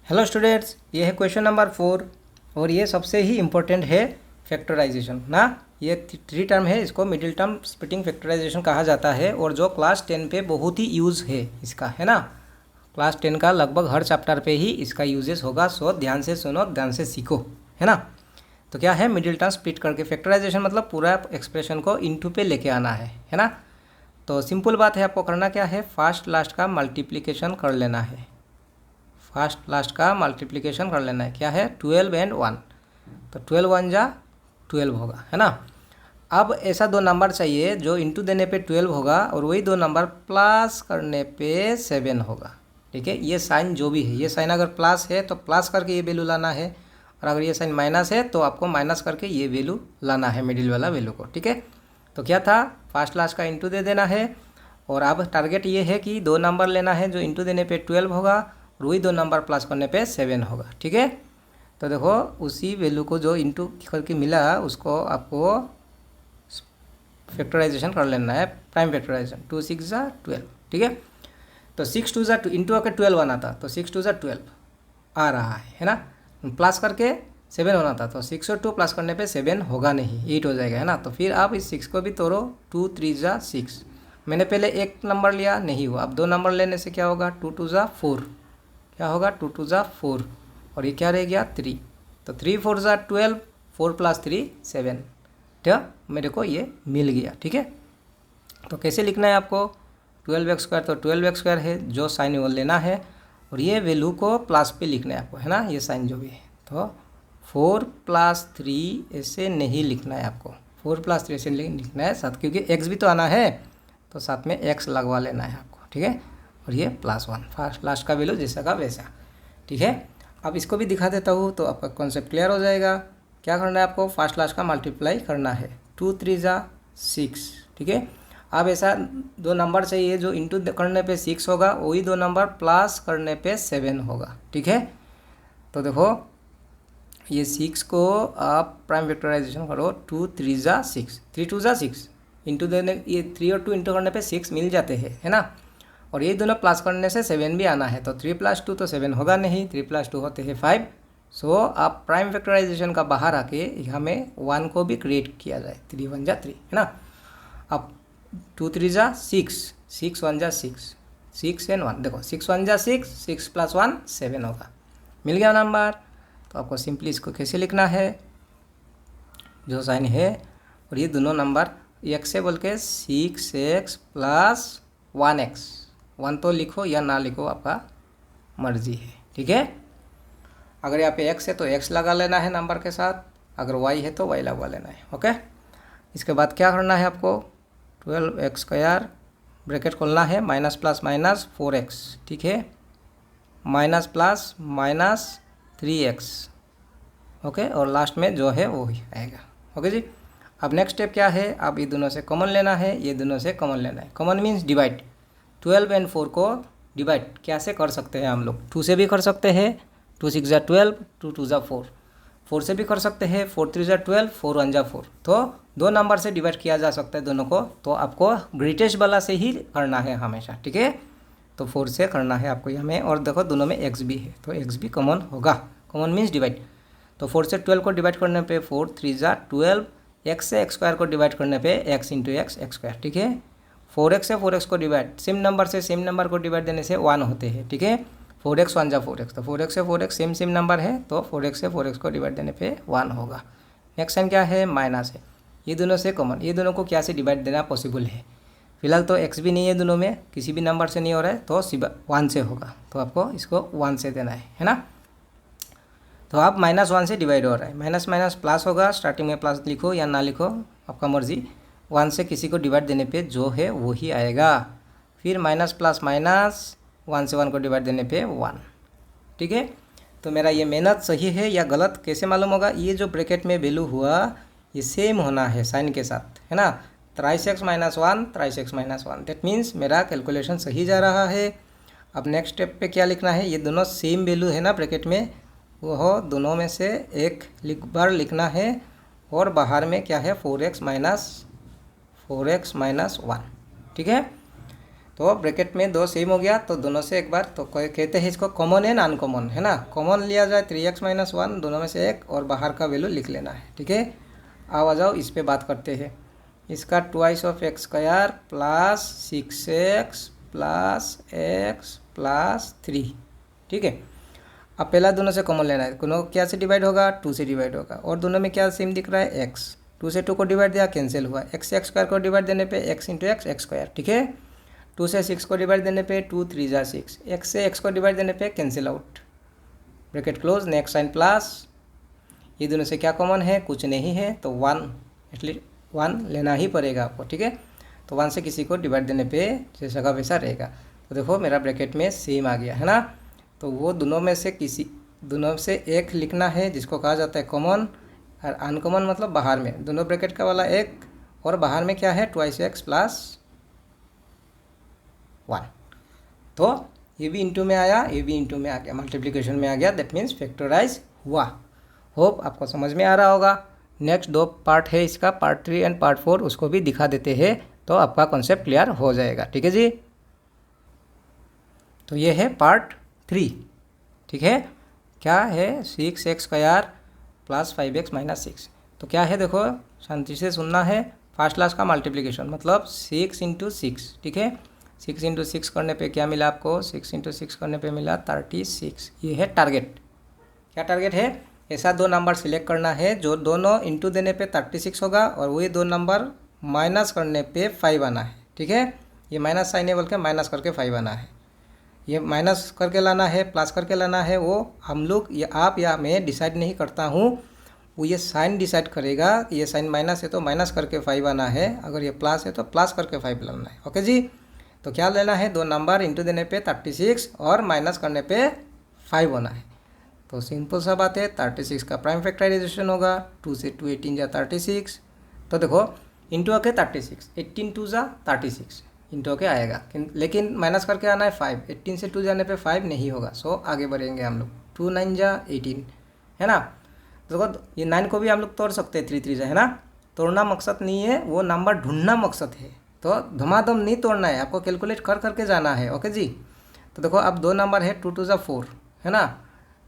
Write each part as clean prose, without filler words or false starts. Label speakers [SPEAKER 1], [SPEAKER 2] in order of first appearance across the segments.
[SPEAKER 1] Hello students, ये है question number 4 और ये सबसे ही इम्पोर्टेंट है फैक्टराइजेशन ना। ये थ्री टर्म है, इसको मिडिल टर्म स्प्लिटिंग फैक्टराइजेशन कहा जाता है और जो क्लास 10 पे बहुत ही यूज़ है इसका, है ना। क्लास 10 का लगभग हर चैप्टर पे ही इसका यूजेस होगा। सो ध्यान से सुनो, ध्यान से सीखो, है ना। तो क्या है, मिडिल टर्म स्प्लिट करके फैक्टराइजेशन मतलब पूरा एक्सप्रेशन को इनटू पे लेके आना है ना। तो सिंपल बात है, आपको करना क्या है, फर्स्ट लास्ट का मल्टीप्लिकेशन कर लेना है। फर्स्ट लास्ट का मल्टीप्लिकेशन कर लेना है। क्या है, 12 एंड 1, तो 12 1 जा 12 होगा, है ना। अब ऐसा दो नंबर चाहिए जो इंटू देने पे 12 होगा और वही दो नंबर प्लस करने पे 7 होगा। ठीक है, ये साइन जो भी है, ये साइन अगर प्लस है तो प्लस करके ये वैल्यू लाना है, और अगर ये साइन माइनस है तो आपको माइनस करके ये वैल्यू लाना है, मिडिल वाला वैल्यू को। ठीक है, तो क्या था, फर्स्ट लास्ट का इंटू दे देना है। और अब टारगेट ये है कि दो नंबर लेना है जो इंटू देने पे 12 होगा और वही दो नंबर प्लस करने पे 7 होगा। ठीक है, तो देखो उसी वैल्यू को जो इंटू करके मिला उसको आपको फैक्टराइजेशन कर लेना है, प्राइम फैक्टराइजेशन। 2 6 जा 12। ठीक है, तो 6 2 जा इंटू आकर 12 आना था, तो 6 2 जा 12 आ रहा है ना। प्लस करके 7 होना था, तो 6 और 2 प्लस करने पे 7 होगा नहीं, 8 हो जाएगा, है ना। तो फिर आप इस 6 को भी तोड़ो, 2 3 जा 6। मैंने पहले एक नंबर लिया, नहीं हुआ, अब दो नंबर लेने से क्या होगा, 2 2 जा 4, क्या होगा, 2 2 जा 4, और ये क्या रह गया 3, तो 3 4 जा 12, 4 प्लस 3 7, तो मेरे को ये मिल गया। ठीक है, तो कैसे लिखना है आपको, 12x स्क्वायर, तो 12x स्क्वायर है जो साइन वो लेना है, और ये वैल्यू को प्लस पे लिखना है आपको, है ना, ये साइन जो भी है। तो 4 प्लस 3 ऐसे नहीं लिखना है आपको, 4 प्लस 3 ऐसे लिखना है साथ, क्योंकि x भी तो आना है तो साथ में x लगवा लेना है आपको। ठीक है, और ये +1, फर्स्ट लास्ट का वैल्यू जैसा का वैसा। ठीक है, अब इसको भी दिखा देता हूँ तो आपका कॉन्सेप्ट क्लियर हो जाएगा। क्या करना है आपको, फर्स्ट लास्ट का मल्टीप्लाई करना है, 2 3 जा 6। ठीक है, अब ऐसा दो नंबर चाहिए जो इंटू करने पे 6 होगा, वही दो नंबर प्लस करने पे 7 होगा। ठीक है, तो देखो ये 6 को आप प्राइम फैक्टराइजेशन करो, 2 3 जा 6, 3 2 जा 6, इंटू देने ये 3 और 2 इंटू करने पे 6 मिल जाते हैं, है ना। और ये दोनों प्लस करने से 7 भी आना है, तो 3 + 2 तो 7 होगा नहीं, 3 + 2 होते हैं 5। सो आप प्राइम फैक्टराइजेशन का बाहर आके हमें 1 को भी क्रिएट किया जाए, 3 1 जा 3, है ना। अब 2 3 जा 6, 6 1 जा 6, 6 एंड 1, देखो 6 1 जा 6, 6 + 1 7 होगा, मिल गया नंबर। तो आपको सिंपली इसको कैसे लिखना है, जो साइन है और ये दोनों नंबर x से बोल के 6x + 1x, 1 तो लिखो या ना लिखो, आपका मर्जी है। ठीक है, अगर यहाँ पे x है तो x लगा लेना है नंबर के साथ, अगर y है तो y लगा लेना है। ओके, इसके बाद क्या करना है आपको, 12x स्क्वायर ब्रैकेट खोलना है, माइनस प्लस माइनस 4x, ठीक है, minus plus minus 3x, okay, और लास्ट में जो है वो ही आएगा। ओके जी, अब नेक्स्ट स्टेप क्या है, अब ये दोनों से कॉमन लेना है, ये दोनों से कॉमन लेना है। कॉमन मीन्स डिवाइड, 12 एंड 4 को डिवाइड कैसे कर सकते हैं हम लोग, 2 से भी कर सकते हैं, 2 6 जा 12, 2 2 जा 4, 4 से भी कर सकते हैं, 4 3 जा 12, 4 1 जा 4, तो दो नंबर से डिवाइड किया जा सकता है दोनों को। तो आपको ग्रेटेस्ट वाला से ही करना है हमेशा। ठीक है, तो 4 से करना है आपको यहाँ में, और देखो दोनों में x भी है तो x भी कॉमन होगा, कॉमन मीन्स डिवाइड। तो 4 से 12 को डिवाइड करने पे 4 3 जा 12, x से x स्क्वायर को डिवाइड करने पे x इंटू एक्स स्क्वायर। ठीक है, 4x से 4x को डिवाइड, सेम नंबर से सेम नंबर को डिवाइड देने से 1 होते हैं। ठीक है, 4x 1 जा 4x, तो 4x से 4x सेम नंबर है, तो 4x से 4x को डिवाइड देने पे 1 होगा। नेक्स्ट साइन क्या है, माइनस है, ये दोनों से कॉमन, ये दोनों को क्या से डिवाइड देना पॉसिबल है, फिलहाल तो x भी नहीं है दोनों में, किसी भी नंबर से नहीं हो रहा है, तो 1 से होगा, तो आपको इसको 1 से देना है ना। तो आप -1 से डिवाइड हो रहा है, माइनस माइनस प्लस होगा, स्टार्टिंग में प्लस लिखो या ना लिखो आपका मर्जी, 1 से किसी को डिवाइड देने पे जो है वो ही आएगा, फिर माइनस प्लस माइनस 1 से 1 को डिवाइड देने पे 1। ठीक है, तो मेरा ये मेहनत सही है या गलत कैसे मालूम होगा, ये जो ब्रैकेट में वैल्यू हुआ ये सेम होना है साइन के साथ, है ना, 3x - 1 3x - 1, दैट मीन्स मेरा कैलकुलेशन सही जा रहा है। अब नेक्स्ट स्टेप पे क्या लिखना है, ये दोनों सेम वैल्यू है ना ब्रैकेट में, वो दोनों में से एक बार लिखना है, और बाहर में क्या है 4x - 1। ठीक है, तो ब्रैकेट में दो सेम हो गया, तो दोनों से एक बार तो कहते हैं इसको कॉमन एंड अनकॉमन, है ना। कॉमन लिया जाए 3x - 1, दोनों में से एक, और बाहर का वैल्यू लिख लेना है, ठीक है। आ जाओ इस पे बात करते हैं। इसका 2x² plus 6x plus x plus 3, ठीक है। अब पहला दोनों से कॉमन लेना है, दोनों क्या से डिवाइड होगा, 2 से डिवाइड होगा, और दोनों में क्या सेम दिख रहा है, x। 2 से 2 को डिवाइड दिया, कैंसिल हुआ। x से x² को डिवाइड देने पे x × x x², ठीक है। 2 से 6 को डिवाइड देने पे 2 × 3 = 6, x से x को डिवाइड देने पे cancel out, bracket close, next sine plus, ये दोनों से क्या कॉमन है, कुछ नहीं है, तो 1, इसलिए 1 लेना ही पड़ेगा आपको, ठीक है। तो 1 से किसी को डिवाइड देने पे जैसा का वैसा रहेगा। तो देखो मेरा ब्रैकेट में सेम आ गया, है ना। तो वो दोनों में से एक लिखना है जिसको कहा जाता है कॉमन, और अनकॉमन मतलब बाहर में, दोनों ब्रैकेट का वाला एक, और बाहर में क्या है 2x प्लस 1। तो ये भी इंटू में आया, ये भी इंटू में आ गया, मल्टीप्लिकेशन में आ गया, दैट मीन्स फैक्टराइज हुआ। होप आपको समझ में आ रहा होगा। नेक्स्ट 2 पार्ट है इसका, पार्ट 3 एंड पार्ट 4, उसको भी दिखा देते हैं, तो आपका कॉन्सेप्ट क्लियर हो जाएगा, ठीक है जी। तो ये है पार्ट 3, ठीक है। क्या है 6x² प्लस 5x - 6। तो क्या है देखो, शांति से सुनना है। फर्स्ट क्लास का मल्टीप्लिकेशन मतलब 6 × 6, ठीक है। 6 × 6 करने पे क्या मिला आपको, 6 × 6 करने पे मिला 36। ये है टारगेट। क्या टारगेट है, ऐसा 2 नंबर सिलेक्ट करना है जो दोनों इंटू देने पे 36 होगा, और वही 2 नंबर माइनस करने पे 5 आना है, ठीक है। ये माइनस साइन है बोल के माइनस करके 5 आना है, ये माइनस करके लाना है, प्लस करके लाना है, वो हम लोग या आप या मैं डिसाइड नहीं करता हूँ, वो ये साइन डिसाइड करेगा। ये साइन माइनस है तो माइनस करके 5 आना है, अगर ये प्लस है तो प्लस करके 5 लाना है, ओके जी। तो क्या लेना है, 2 नंबर इंटू देने पे 36 और माइनस करने पे 5 होना है। तो सिंपल सा बात है, 36 का प्राइम फैक्टराइजेशन होगा, 2 से 2 18 = 36। तो देखो इंटू आके 36, 18 × 2 = 36 इंटू के आएगा, लेकिन माइनस करके आना है 5, 18 से 2 जाने पे 5 नहीं होगा, सो आगे बढ़ेंगे हम लोग। 2 × 9 = 18, है ना। देखो ये 9 को भी हम लोग तोड़ सकते हैं 3 × 3 है ना। तोड़ना मकसद नहीं है, वो नंबर ढूंढना मकसद है। तो धमाधम नहीं तोड़ना है, आपको कैलकुलेट कर करके जाना है, ओके जी। तो देखो अब 2 नंबर है, 2 × 2 = 4, है ना।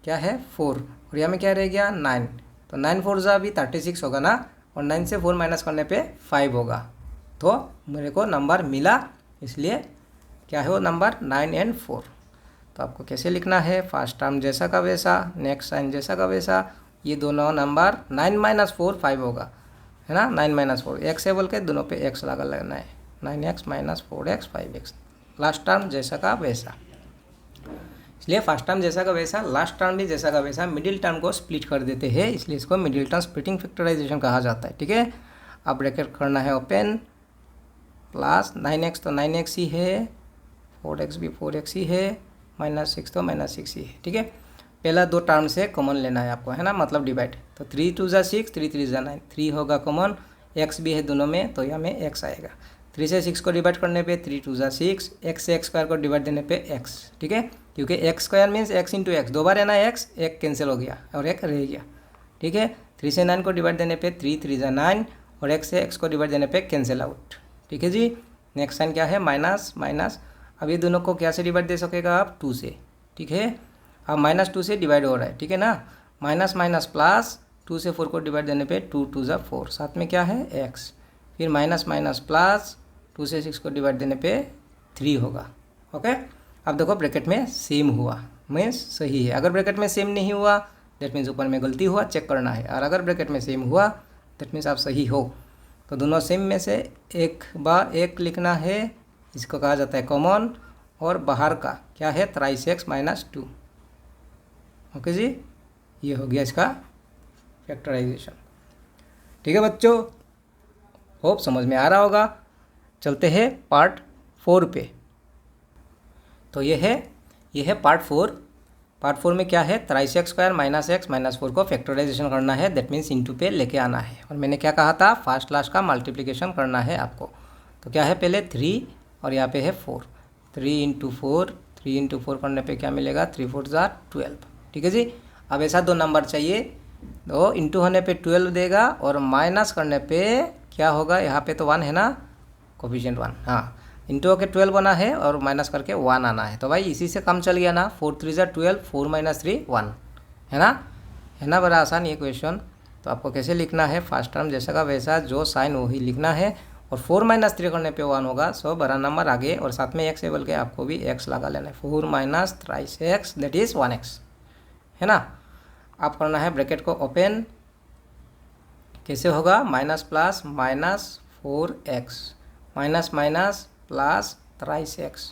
[SPEAKER 1] क्या है 4, और यहाँ में क्या रह गया 9, तो 9 × 4 = भी 36 होगा ना, और 9 से 4 माइनस करने पे 5 होगा। तो मेरे को नंबर मिला, इसलिए क्या है वो नंबर 9 और 4। तो आपको कैसे लिखना है, फर्स्ट टर्म जैसा का वैसा, नेक्स्ट साइन जैसा का वैसा, ये दोनों नंबर 9 - 4 5 होगा, है ना। 9 - 4 x है बोल के दोनों पे x लगा लेना है, 9x - 4x 5x, last term जैसा का वैसा। इसलिए फर्स्ट टर्म जैसा का वैसा, लास्ट टर्म भी जैसा का वैसा, मिडिल टर्म को स्प्लिट कर देते हैं, इसलिए इसको मिडिल टर्म स्प्लिटिंग फैक्टराइजेशन कहा जाता है, ठीक है। अब ब्रैकेट करना है ओपन, प्लस 9x तो 9x ही है, 4x भी 4x ही है, -6 तो -6 ही है, ठीक है। पहला 2 टर्म से कॉमन लेना है आपको, है ना, मतलब डिवाइड। तो 3 × 2 = 6, 3 × 3 = 9, 3 होगा कॉमन, x भी है दोनों में, तो यहाँ में x आएगा। 3 से 6 को डिवाइड करने पे 3 × 2 = 6, x से x² को डिवाइड देने पे x, ठीक है, क्योंकि x² मीन्स x × x, 2 बार है ना x, एक कैंसिल हो गया और एक रह गया, ठीक है। 3 से 9 को डिवाइड देने पे 3 × 3 = 9, और x से x को डिवाइड देने पे कैंसिल आउट, ठीक है जी। नेक्स्ट साइन क्या है, माइनस माइनस। अब ये दोनों को क्या से डिवाइड दे सकेगा आप, 2 से, ठीक है। अब -2 से डिवाइड हो रहा है, ठीक है ना, माइनस माइनस प्लस, 2 से 4 को डिवाइड देने पे 2 × 2 = 4, साथ में क्या है x, फिर माइनस माइनस प्लस, 2 से 6 को डिवाइड देने पे 3 होगा, ओके। अब देखो ब्रैकेट में सेम हुआ, मीन्स सही है। अगर ब्रैकेट में सेम नहीं हुआ दैट मीन्स ऊपर में गलती हुआ, चेक करना है, और अगर ब्रैकेट में सेम हुआ दैट मीन्स आप सही हो। तो दोनों सेम में से एक बार एक लिखना है, इसको कहा जाता है कॉमन, और बाहर का क्या है 3x - 2, ओके जी। ये हो गया इसका फैक्टराइजेशन, ठीक है बच्चों, होप समझ में आ रहा होगा। चलते हैं पार्ट 4 पे। तो ये है पार्ट 4। पार्ट 4 में क्या है, 3x² - x - 4 को फैक्टराइजेशन करना है, दैट मीन्स इंटू पे लेके आना है। और मैंने क्या कहा था, फर्स्ट क्लास का मल्टीप्लिकेशन करना है आपको। तो क्या है, पहले 3 और यहाँ पे है 4, 3 × 4, 3 × 4 करने पे क्या मिलेगा, 3 × 4 = 12, ठीक है जी। अब ऐसा 2 नंबर चाहिए, तो इंटू होने पे 12 देगा, और माइनस करने पे क्या होगा, यहाँ पे तो 1 है ना, कोफिशिएंट 1, हाँ, इंटू होकर 12 बना है और माइनस करके 1 आना है। तो भाई इसी से काम चल गया ना, 4 3 ज़ा 12, 4 - 3 1, है ना बड़ा आसान ये क्वेश्चन। तो आपको कैसे लिखना है, फर्स्ट टर्म जैसा का वैसा, जो साइन वही लिखना है, और 4 - 3 करने पे 1 होगा, सो बड़ा नंबर आगे और साथ में x है बोल के आपको भी x लगा लेना है। 4 - 3x दैट इज़ 1x, है ना। आप करना है ब्रैकेट को ओपन, कैसे होगा, minus plus minus 4x minus minus plus 3x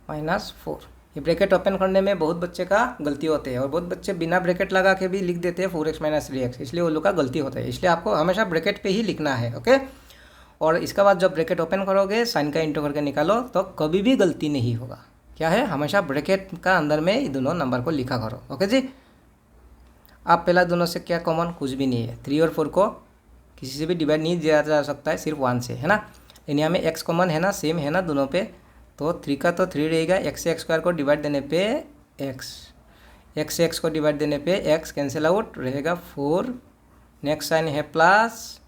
[SPEAKER 1] minus 4। ये ब्रैकेट ओपन करने में बहुत बच्चे का गलती होते हैं और बहुत बच्चे बिना ब्रैकेट लगा के भी लिख देते हैं 4x - 3x, इसलिए वो लोग का गलती होता है। इसलिए आपको हमेशा ब्रैकेट पे ही लिखना है, ओके। और इसके बाद जब ब्रैकेट ओपन करोगे साइन का इंटू करके निकालो तो कभी भी गलती नहीं होगा। क्या है, हमेशा ब्रैकेट का अंदर में ये दोनों नंबर को लिखा करो, ओके जी। आप पहला दोनों से क्या कॉमन, कुछ भी नहीं है। 3 और 4 को किसी से भी डिवाइड नहीं दिया जा सकता है, सिर्फ 1 से, है ना। लेकिन यहाँ में x कॉमन है ना, सेम है ना दोनों पे, तो 3 का तो 3 रहेगा, x से x स्क्वायर को डिवाइड देने पे x से x को डिवाइड देने पे x कैंसिल आउट रहेगा 4। नेक्स्ट साइन है प्लस,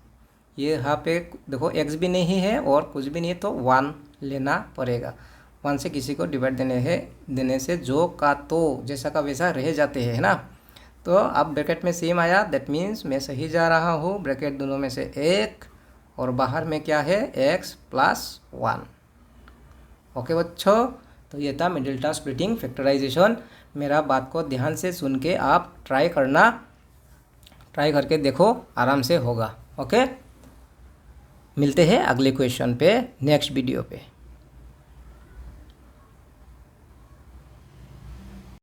[SPEAKER 1] ये यहाँ पे देखो x भी नहीं है और कुछ भी नहीं है तो 1 लेना पड़ेगा। 1 से किसी को डिवाइड देने से जो का तो जैसा का वैसा रह जाते हैं, है ना। तो अब ब्रैकेट में सेम आया, दैट मीन्स मैं सही जा रहा हूँ। ब्रैकेट दोनों में से 1 और बाहर में क्या है, x + 1, ओके बच्चों। तो ये था मिडिल टर्म स्प्लिटिंग फैक्टराइजेशन। मेरा बात को ध्यान से सुन के आप ट्राई करके देखो, आराम से होगा, ओके। मिलते हैं अगले क्वेश्चन पे नेक्स्ट वीडियो पे।